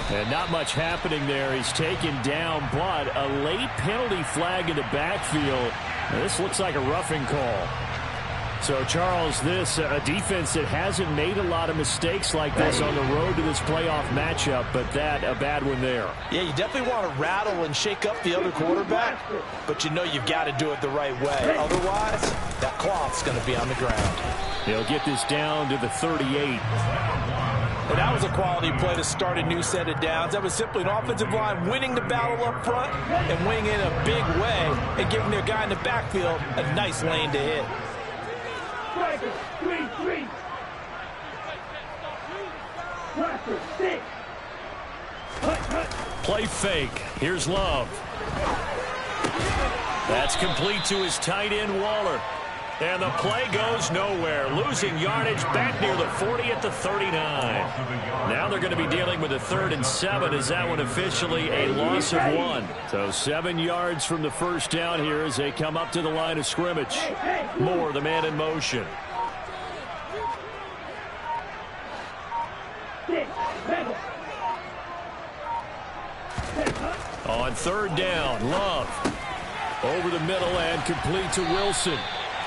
And not much happening there. He's taken down, but a late penalty flag in the backfield. Now, this looks like a roughing call. So, Charles, this a defense that hasn't made a lot of mistakes like this on the road to this playoff matchup, but that a bad one there. Yeah, you definitely want to rattle and shake up the other quarterback, but you know you've got to do it the right way. Otherwise, that cloth's going to be on the ground. He'll get this down to the 38. And that was a quality play to start a new set of downs. That was simply an offensive line winning the battle up front and winning in a big way and giving their guy in the backfield a nice lane to hit. Play fake. Here's Love. That's complete to his tight end, Waller. And the play goes nowhere. Losing yardage back near the 40 at the 39. Now they're going to be dealing with a 3rd and 7 as that one officially a loss of 1. So 7 yards from the first down here as they come up to the line of scrimmage. Moore, the man in motion. On 3rd down, Love. Over the middle and complete to Wilson.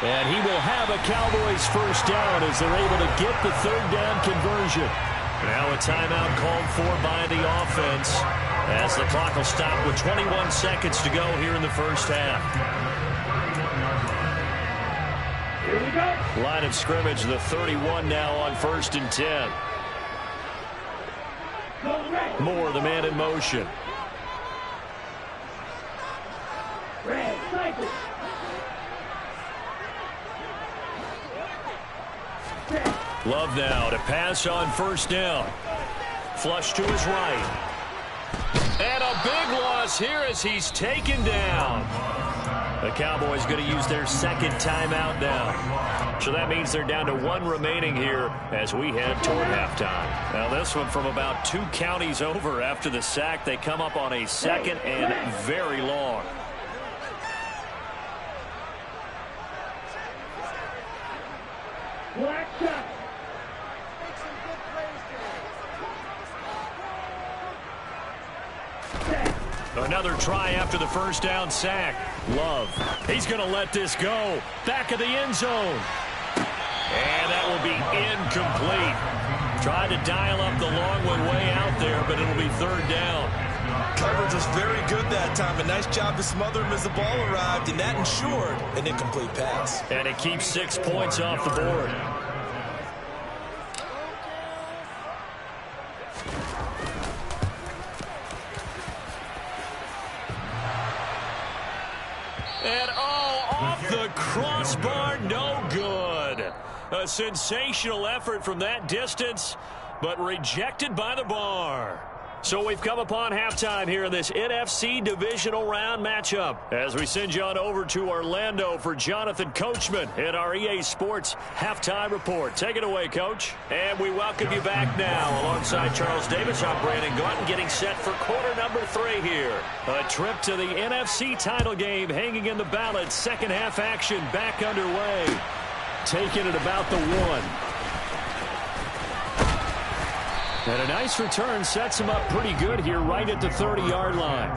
And he will have a Cowboys first down as they're able to get the 3rd down conversion. Now a timeout called for by the offense as the clock will stop with 21 seconds to go here in the first half. Here we go. Line of scrimmage, the 31 now on 1st and 10. Moore, the man in motion. Love now to pass on 1st down. Flush to his right. And a big loss here as he's taken down. The Cowboys going to use their 2nd timeout now. So that means they're down to 1 remaining here as we head toward halftime. Now this one from about 2 counties over after the sack. They come up on a 2nd and very long. Another try after the first down sack. Love. He's going to let this go. Back of the end zone. And that will be incomplete. Tried to dial up the long one way out there, but it'll be 3rd down. Coverage was very good that time. A nice job to smother him as the ball arrived, and that ensured an incomplete pass. And it keeps 6 points off the board. And off the crossbar, no good. A sensational effort from that distance, but rejected by the bar. So we've come upon halftime here in this NFC Divisional Round matchup as we send you on over to Orlando for Jonathan Coachman in our EA Sports Halftime Report. Take it away, Coach. And we welcome you back now alongside Charles Davis. I'm Brandon Gaunt getting set for quarter number 3 here. A trip to the NFC title game hanging in the balance. 2nd half action back underway. Taking it about the 1. And a nice return sets him up pretty good here right at the 30-yard line.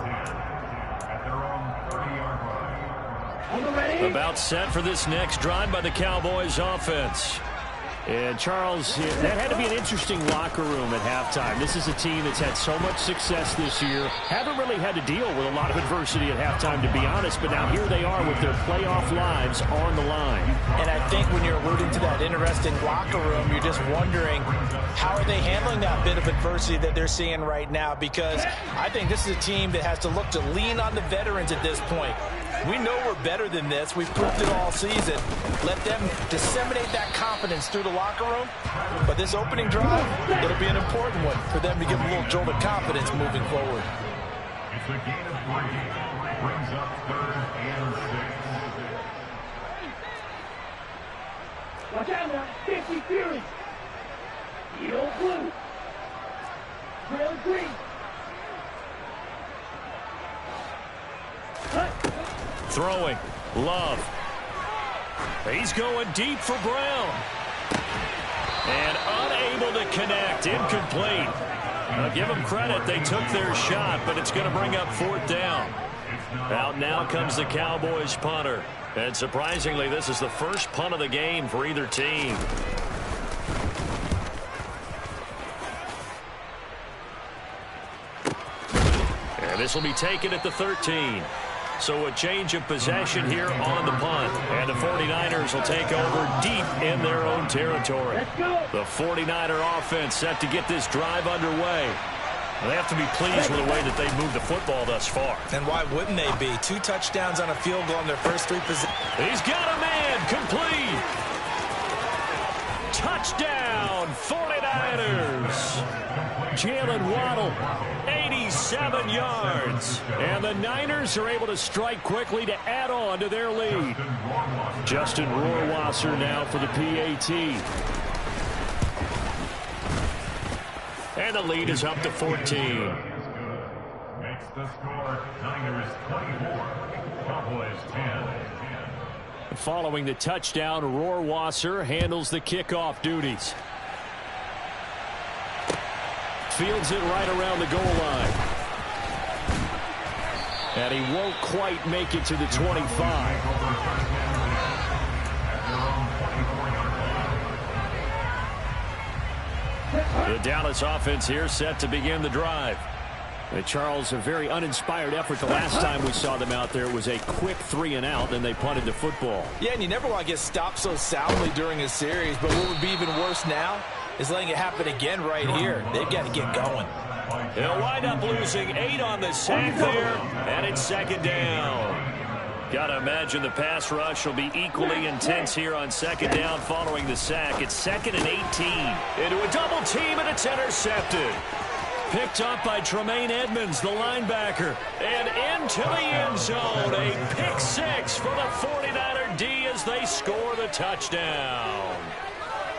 About set for this next drive by the Cowboys offense. And, Charles, that had to be an interesting locker room at halftime. This is a team that's had so much success this year. Haven't really had to deal with a lot of adversity at halftime, to be honest. But now here they are with their playoff lives on the line. And I think when you're alluding to that interesting locker room, you're just wondering how are they handling that bit of adversity that they're seeing right now? Because I think this is a team that has to look to lean on the veterans at this point. We know we're better than this. We've proved it all season. Let them disseminate that confidence through the locker room. But this opening drive, it'll be an important one for them to give a little jolt of confidence moving forward. It's a gain of 3. Brings up 3rd and 6. Watch out now. 50 Fury. Yellow blue. Trail green. Throwing. Love. He's going deep for Brown. And unable to connect. Incomplete. Give them credit. They took their shot, but it's going to bring up 4th down. Out now comes the Cowboys punter. And surprisingly, this is the first punt of the game for either team. And this will be taken at the 13. So a change of possession here on the punt. And the 49ers will take over deep in their own territory. The 49er offense set to get this drive underway. They have to be pleased with the way that they've moved the football thus far. And why wouldn't they be? 2 touchdowns on a field goal in their first 3 possessions. He's got a man complete. Touchdown, 49ers. Jalen Waddle, 87 yards. And the Niners are able to strike quickly to add on to their lead. Justin Rohrwasser now for the PAT. And the lead is up to 14. Makes the score Niners 24, Cowboys 10. Following the touchdown, Rohrwasser handles the kickoff duties. Fields it right around the goal line. And he won't quite make it to the 25. The Dallas offense here set to begin the drive. Charles, a very uninspired effort the last time we saw them out there. It was a quick 3 and out, then they punted the football. Yeah, and you never want to get stopped so soundly during a series, but what would be even worse now is letting it happen again right here. They've got to get going. They'll wind up losing 8 on the sack there, and it's 2nd down. Got to imagine the pass rush will be equally intense here on 2nd down following the sack. It's 2nd and 18. Into a double team, and it's intercepted. Picked up by Tremaine Edmonds, the linebacker. And into the end zone. A pick 6 for the 49er D as they score the touchdown.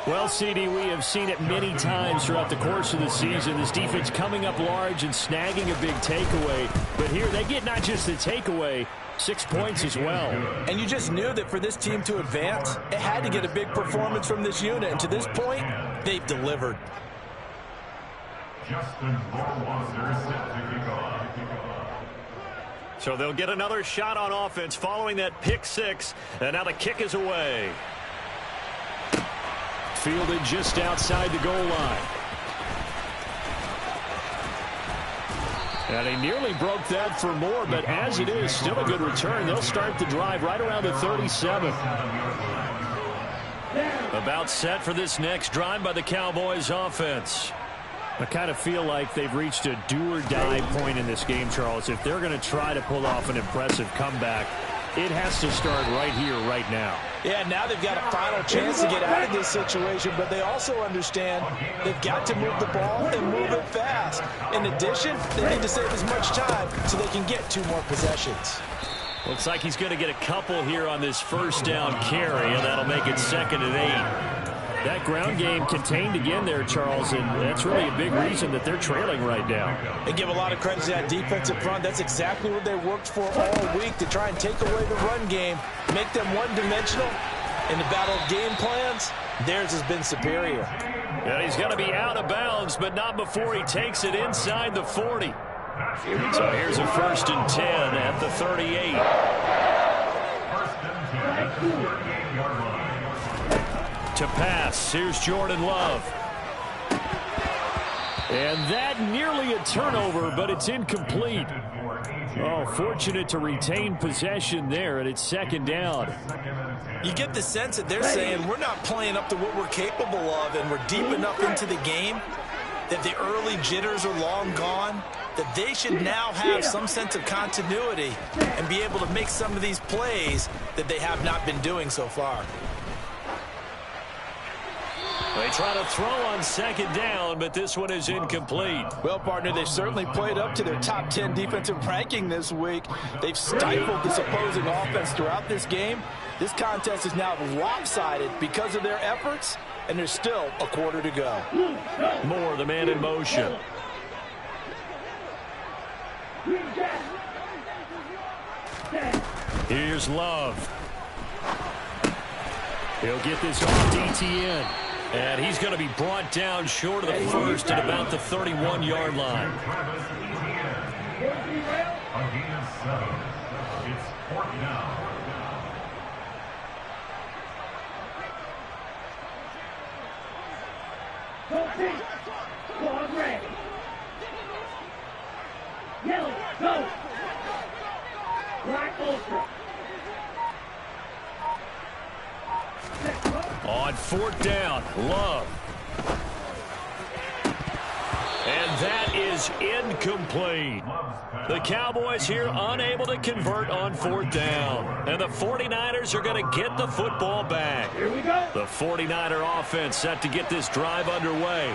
Well, CD, we have seen it many times throughout the course of the season. This defense coming up large and snagging a big takeaway. But here they get not just the takeaway, 6 points as well. And you just knew that for this team to advance, it had to get a big performance from this unit. And to this point, they've delivered. Justin Rohrwasser set to kick off. So they'll get another shot on offense following that pick 6. And now the kick is away. Fielded just outside the goal line. And he nearly broke that for more, but as it is, still a good return. They'll start the drive right around the 37. About set for this next drive by the Cowboys offense. I kind of feel like they've reached a do-or-die point in this game, Charles. If they're going to try to pull off an impressive comeback, it has to start right here, right now. Yeah, now they've got a final chance to get out of this situation, but they also understand they've got to move the ball and move it fast. In addition, they need to save as much time so they can get 2 more possessions. Looks like he's going to get a couple here on this first down carry, and that'll make it 2nd and 8. That ground game contained again there, Charles, and that's really a big reason that they're trailing right now. They give a lot of credit to that defensive front. That's exactly what they worked for all week, to try and take away the run game, make them one-dimensional. In the battle of game plans, theirs has been superior. And he's going to be out of bounds, but not before he takes it inside the 40. So here's a 1st and 10 at the 38. 1st and 10, 38-yard line. To pass, here's Jordan Love. And that nearly a turnover, but it's incomplete. Oh, fortunate to retain possession there, and it's 2nd down. You get the sense that they're saying we're not playing up to what we're capable of, and we're deep enough into the game that the early jitters are long gone, that they should now have some sense of continuity and be able to make some of these plays that they have not been doing so far. They try to throw on 2nd down, but this one is incomplete. Well, partner, they've certainly played up to their top 10 defensive ranking this week. They've stifled this opposing offense throughout this game. This contest is now lopsided because of their efforts, and there's still a quarter to go. Moore, the man in motion. Here's Love. He'll get this off DTN. And he's going to be brought down short of the first at about the 31-yard line. Again, 7. It's 4th down. Squad red. Yellow, go. Black ultra. On 4th down, Love. And that is incomplete. The Cowboys here unable to convert on 4th down. And the 49ers are going to get the football back. Here we go. The 49er offense set to get this drive underway.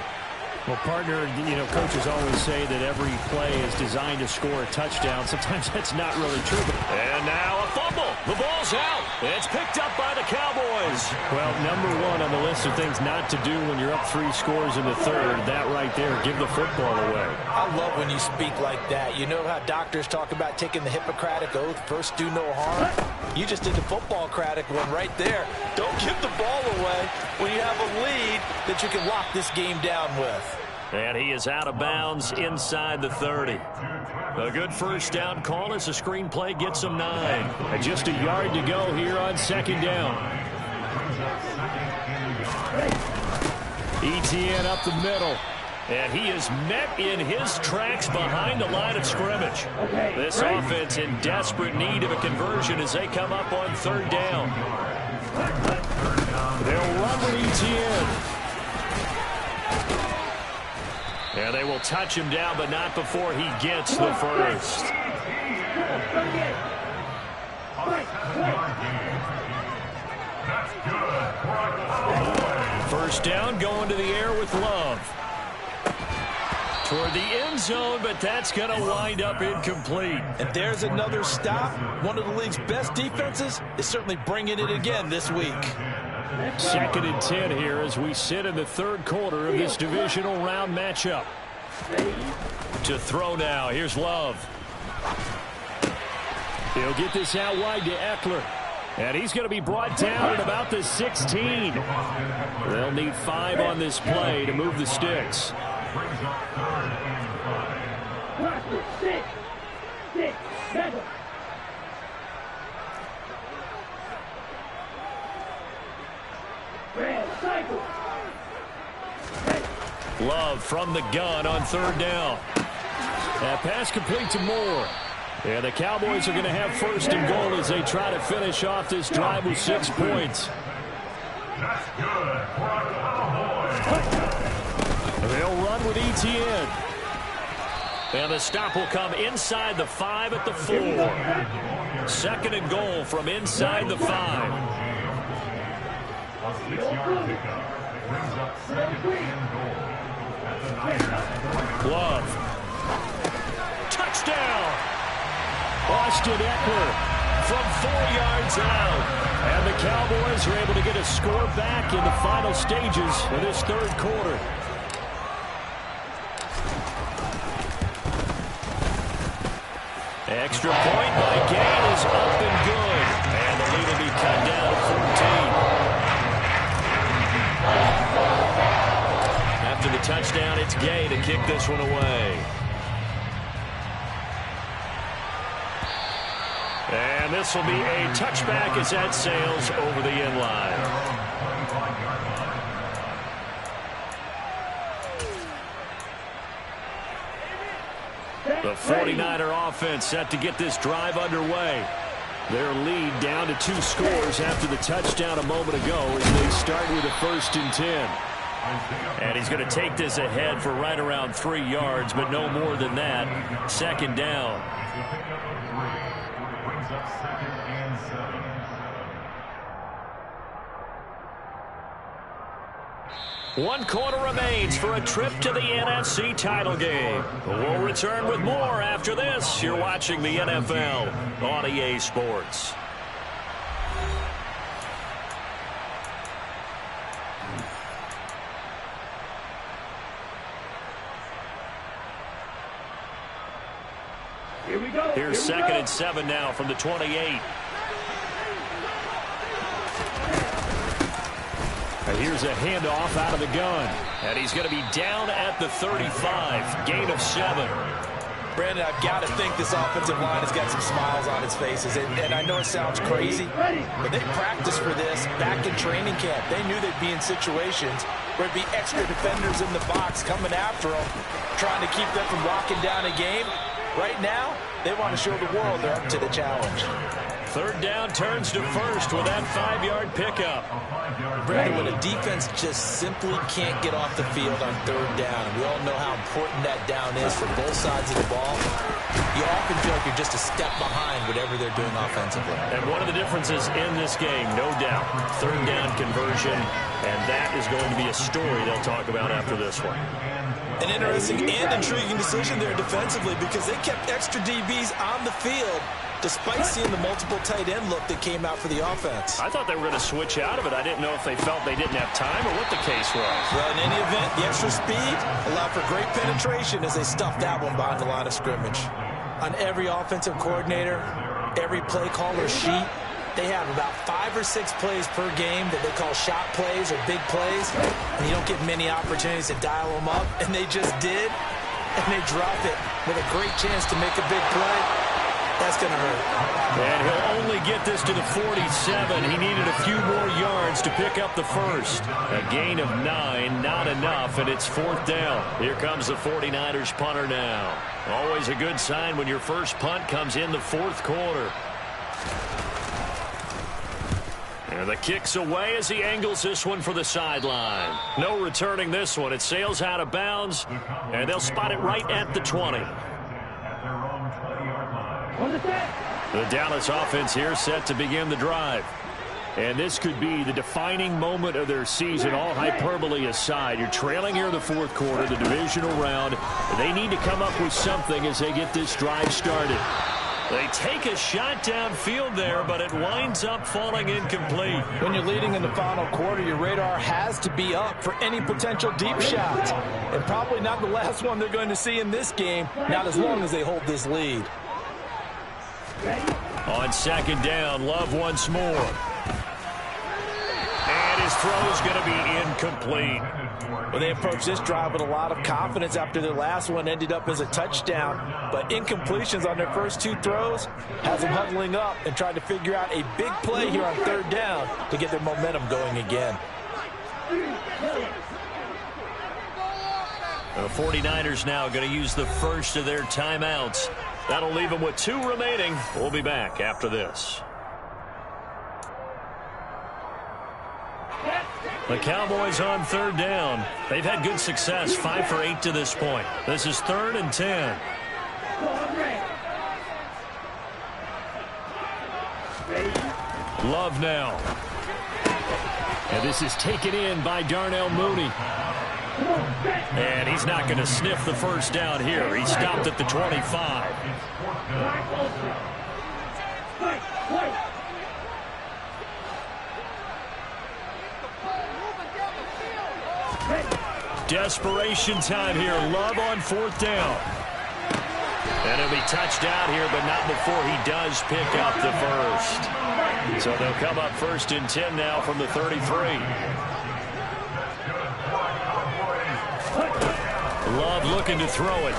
Well, partner, coaches always say that every play is designed to score a touchdown. Sometimes that's not really true. And now a fumble. The ball's out. It's picked up by the Cowboys. Well, number one on the list of things not to do when you're up 3 scores in the third, that right there, give the football away. I love when you speak like that. You know how doctors talk about taking the Hippocratic Oath, first do no harm? You just did the football-cratic one right there. Don't give the ball away when you have a lead that you can lock this game down with. And he is out of bounds inside the 30. A good first down call as the screenplay gets him 9. And just a yard to go here on 2nd down. ETN up the middle. And he is met in his tracks behind the line of scrimmage. This offense in desperate need of a conversion as they come up on 3rd down. They'll run with ETN. And they will touch him down, but not before he gets the first. First down, going to the air with Love. Toward the end zone, but that's going to wind up incomplete. And there's another stop. One of the league's best defenses is certainly bringing it again this week. 2nd and 10 here as we sit in the 3rd quarter of this divisional round matchup. To throw now, here's Love. He'll get this out wide to Eckler. And he's going to be brought down at about the 16. They'll need 5 on this play to move the sticks. Love from the gun on 3rd down. That pass complete to Moore. And the Cowboys are going to have 1st and goal as they try to finish off this drive with 6 points. That's good for a Cowboy. They'll run with ETN. And the stop will come inside the 5 at the 4. 2nd and goal from inside the 5. A 6-yard pickup brings up 2nd and goal at the 9. Love. Touchdown! Austin Eckler From 4 yards out. And the Cowboys are able to get a score back in the final stages of this 3rd quarter. Extra point by Gay is up and good. And the lead will be cut down to 14. After the touchdown, it's Gay to kick this one away. And this will be a touchback as that sails over the end line. The 49er offense set to get this drive underway. Their lead down to 2 scores after the touchdown a moment ago as they start with a 1st and 10. And he's going to take this ahead for right around 3 yards, but no more than that. 2nd down. Brings up 2nd and 7. One quarter remains for a trip to the NFC title game. We'll return with more after this. You're watching the NFL on EA Sports. Here we go. Here's 2nd and 7 now from the 28. And here's a handoff out of the gun. And he's going to be down at the 35. Gain of 7. Brandon, I've got to think this offensive line has got some smiles on its faces. And I know it sounds crazy, but they practiced for this back in training camp. They knew they'd be in situations where it'd be extra defenders in the box coming after them, trying to keep them from locking down a game. Right now, they want to show the world they're up to the challenge. Third down turns to first with that 5-yard pickup. Brandon, when a defense just simply can't get off the field on third down, and we all know how important that down is for both sides of the ball, you often feel like you're just a step behind whatever they're doing offensively. And one of the differences in this game, no doubt, third down conversion, and that is going to be a story they'll talk about after this one. An interesting and intriguing decision there defensively because they kept extra DBs on the field despite seeing the multiple tight end look that came out for the offense. I thought they were going to switch out of it. I didn't know if they felt they didn't have time or what the case was. Well, in any event, the extra speed allowed for great penetration as they stuffed that one behind the line of scrimmage. On every offensive coordinator, every play caller sheet, they have about 5 or 6 plays per game that they call shot plays or big plays, and you don't get many opportunities to dial them up, and they just did, and they drop it with a great chance to make a big play. That's going to hurt. And he'll only get this to the 47. He needed a few more yards to pick up the first. A gain of 9, not enough, and it's 4th down. Here comes the 49ers punter now. Always a good sign when your first punt comes in the 4th quarter. And the kick's away as he angles this one for the sideline. No returning this one. It sails out of bounds, and they'll spot it right at the 20. The Dallas offense here set to begin the drive. And this could be the defining moment of their season, all hyperbole aside. You're trailing here in the 4th quarter, the divisional round. They need to come up with something as they get this drive started. They take a shot downfield there, but it winds up falling incomplete. When you're leading in the final quarter, your radar has to be up for any potential deep shots. And probably not the last one they're going to see in this game, not as long as they hold this lead. On 2nd down, Love once more. And his throw is going to be incomplete. Well, they approached this drive with a lot of confidence after their last one ended up as a touchdown. But incompletions on their first 2 throws has them huddling up and trying to figure out a big play here on 3rd down to get their momentum going again. The 49ers now going to use the first of their timeouts. That'll leave them with 2 remaining. We'll be back after this. The Cowboys on 3rd down. They've had good success, 5 for 8 to this point. This is 3rd and 10. Love now. And this is taken in by Darnell Mooney. And he's not going to sniff the first down here. He stopped at the 25. Desperation time here. Love on 4th down. And he'll be touched out here, but not before he does pick up the first. So they'll come up 1st and 10 now from the 33. Love looking to throw it.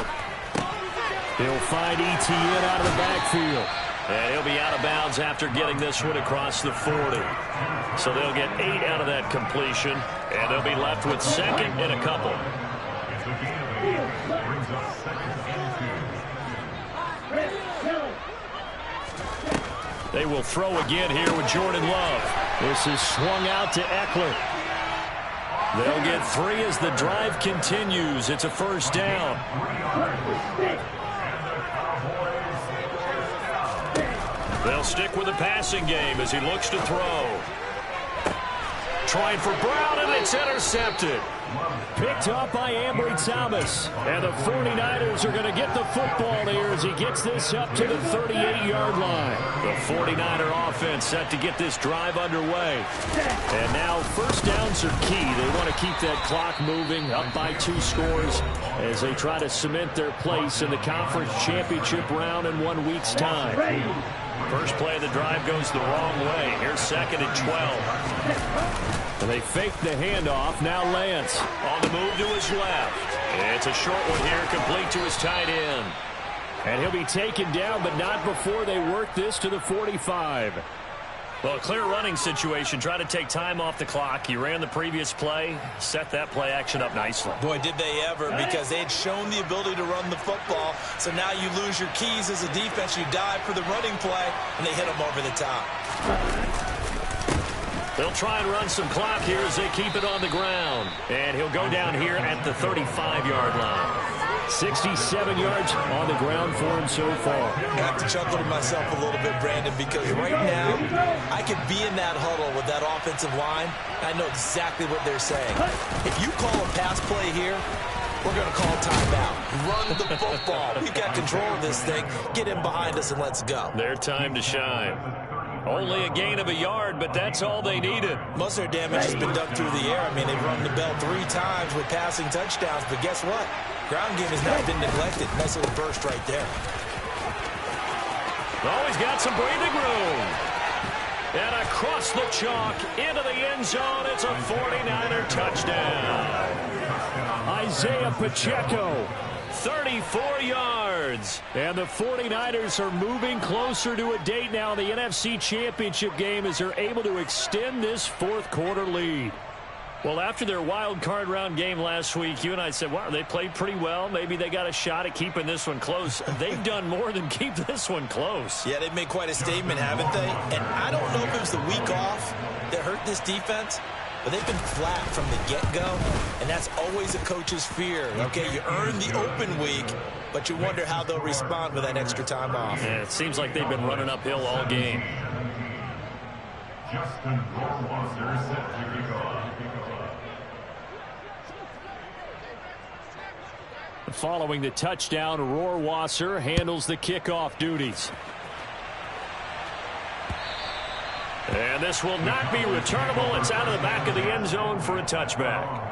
He'll find Etienne out of the backfield. And he'll be out of bounds after getting this one across the 40. So they'll get 8 out of that completion. And they'll be left with 2nd and a couple. They will throw again here with Jordan Love. This is swung out to Eckler. They'll get 3 as the drive continues. It's a 1st down. They'll stick with the passing game as he looks to throw. Trying for Brown, and it's intercepted. Picked up by Ambry Thomas. And the 49ers are going to get the football here as he gets this up to the 38-yard line. The 49er offense set to get this drive underway. And now 1st downs are key. They want to keep that clock moving, up by 2 scores as they try to cement their place in the conference championship round in 1 week's time. First play of the drive goes the wrong way. Here's 2nd and 12. And they fake the handoff. Now Lance. On the move to his left. It's a short one here, complete to his tight end. And he'll be taken down, but not before they work this to the 45. Well, a clear running situation. Try to take time off the clock. He ran the previous play, set that play action up nicely. Boy, did they ever, because they had shown the ability to run the football. So now you lose your keys as a defense. You dive for the running play, and they hit them over the top. They'll try and run some clock here as they keep it on the ground. And he'll go down here at the 35-yard line. 67 yards on the ground for him so far. I have to chuckle to myself a little bit, Brandon, because right now I could be in that huddle with that offensive line. I know exactly what they're saying. If you call a pass play here, we're going to call timeout. Run the football. We've got control of this thing. Get in behind us and let's go. Their time to shine. Only a gain of a yard, but that's all they needed. Most of their damage has been done through the air. I mean, they've run the bell 3 times with passing touchdowns, but guess what? Ground game has not been neglected. Nice little burst right there. Always got some breathing room. And across the chalk, into the end zone, it's a 49er touchdown. Isaiah Pacheco. 34 yards. And the 49ers are moving closer to a date now in the NFC Championship game as they're able to extend this fourth quarter lead. Well, after their wild card round game last week, you and I said, wow, they played pretty well. Maybe they got a shot at keeping this one close. They've done more than keep this one close. Yeah, they've made quite a statement, haven't they? And I don't know if it was the week off that hurt this defense, but they've been flat from the get-go, and that's always a coach's fear. Okay, you earn the open week, but you wonder how they'll respond with that extra time off. Yeah, it seems like they've been running uphill all game. Justin Rohrwasser set to kick off. Following the touchdown, Rohrwasser handles the kickoff duties. And this will not be returnable. It's out of the back of the end zone for a touchback.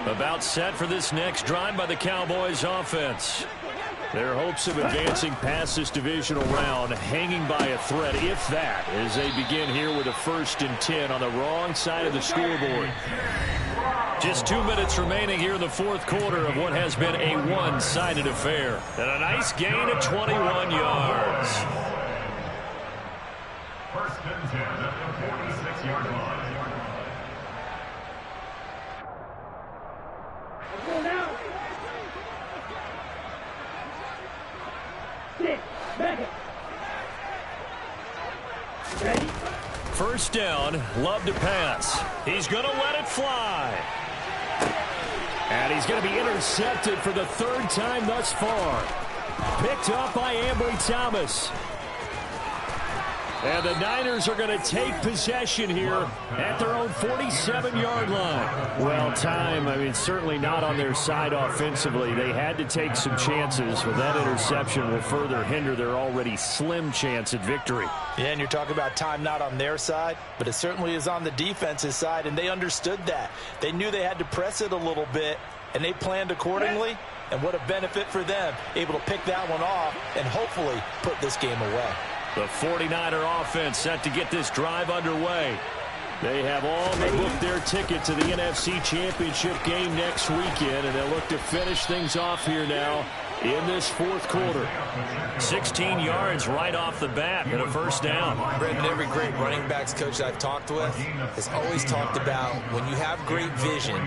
About set for this next drive by the Cowboys offense. Their hopes of advancing past this divisional round hanging by a thread, if that, as they begin here with a 1st and 10 on the wrong side of the scoreboard. Just 2 minutes remaining here in the fourth quarter of what has been a one-sided affair. And a nice gain of 21 yards. 1st and 10 at the 46-yard line. First down, Love to pass. He's going to let it fly. And he's going to be intercepted for the 3rd time thus far. Picked up by Ambry Thomas. And the Niners are going to take possession here at their own 47-yard line. Well, time, I mean, certainly not on their side offensively. They had to take some chances, but that interception will further hinder their already slim chance at victory. Yeah, and you're talking about time not on their side, but it certainly is on the defense's side, and they understood that. They knew they had to press it a little bit, and they planned accordingly, and what a benefit for them, able to pick that one off and hopefully put this game away. The 49er offense set to get this drive underway. They have all but booked their ticket to the NFC Championship game next weekend, and they'll look to finish things off here now in this fourth quarter. 16 yards right off the bat and a first down. Brendan, every great running backs coach I've talked with has always talked about when you have great vision,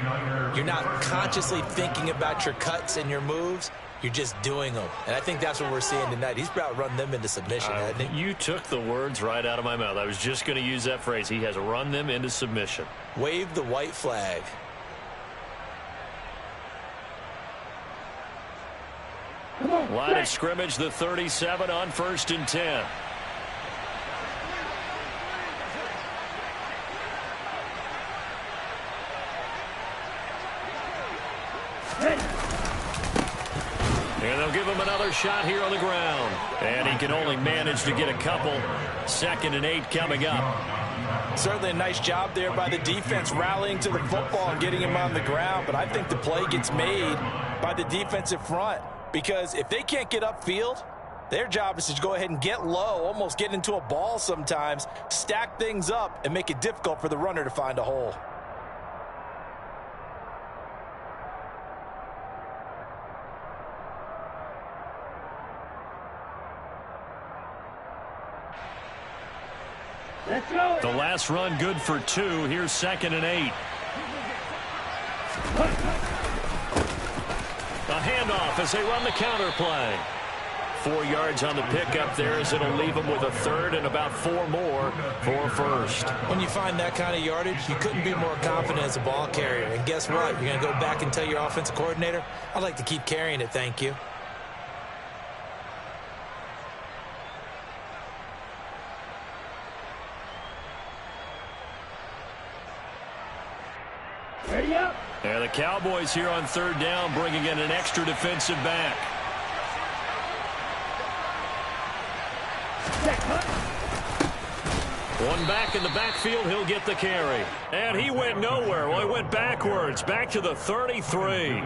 you're not consciously thinking about your cuts and your moves. You're just doing them. And I think that's what we're seeing tonight. He's about run them into submission, hasn't he? You took the words right out of my mouth. I was just going to use that phrase. He has run them into submission. Wave the white flag. Line of scrimmage, the 37 on 1st and 10. And they'll give him another shot here on the ground. And he can only manage to get a couple. 2nd and 8 coming up. Certainly a nice job there by the defense rallying to the football and getting him on the ground, but I think the play gets made by the defensive front because if they can't get upfield, their job is to go ahead and get low, almost get into a ball sometimes, stack things up, and make it difficult for the runner to find a hole. Let's go. The last run good for 2. Here's 2nd and 8. A handoff as they run the counter play. 4 yards on the pickup there as it'll leave them with a 3rd and about 4 more for a 1st. When you find that kind of yardage, you couldn't be more confident as a ball carrier. And guess what? You're going to go back and tell your offensive coordinator, I'd like to keep carrying it, thank you. Ready up. And the Cowboys here on 3rd down bringing in an extra defensive back. One back in the backfield, he'll get the carry. And he went nowhere. Well, he went backwards, back to the 33.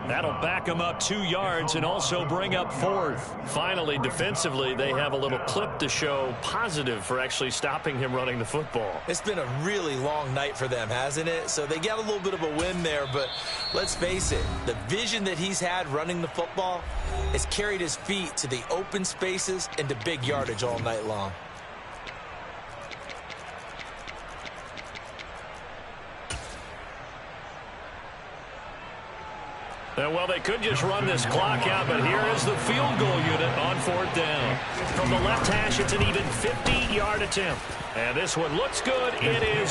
That'll back him up 2 yards and also bring up 4th. Finally, defensively, they have a little clip to show positive for actually stopping him running the football. It's been a really long night for them, hasn't it? So they got a little bit of a win there, but let's face it, the vision that he's had running the football has carried his feet to the open spaces and to big yardage all night long. Well, they could just run this clock out, but here is the field goal unit on 4th down. From the left hash, it's an even 50-yard attempt. And this one looks good. It is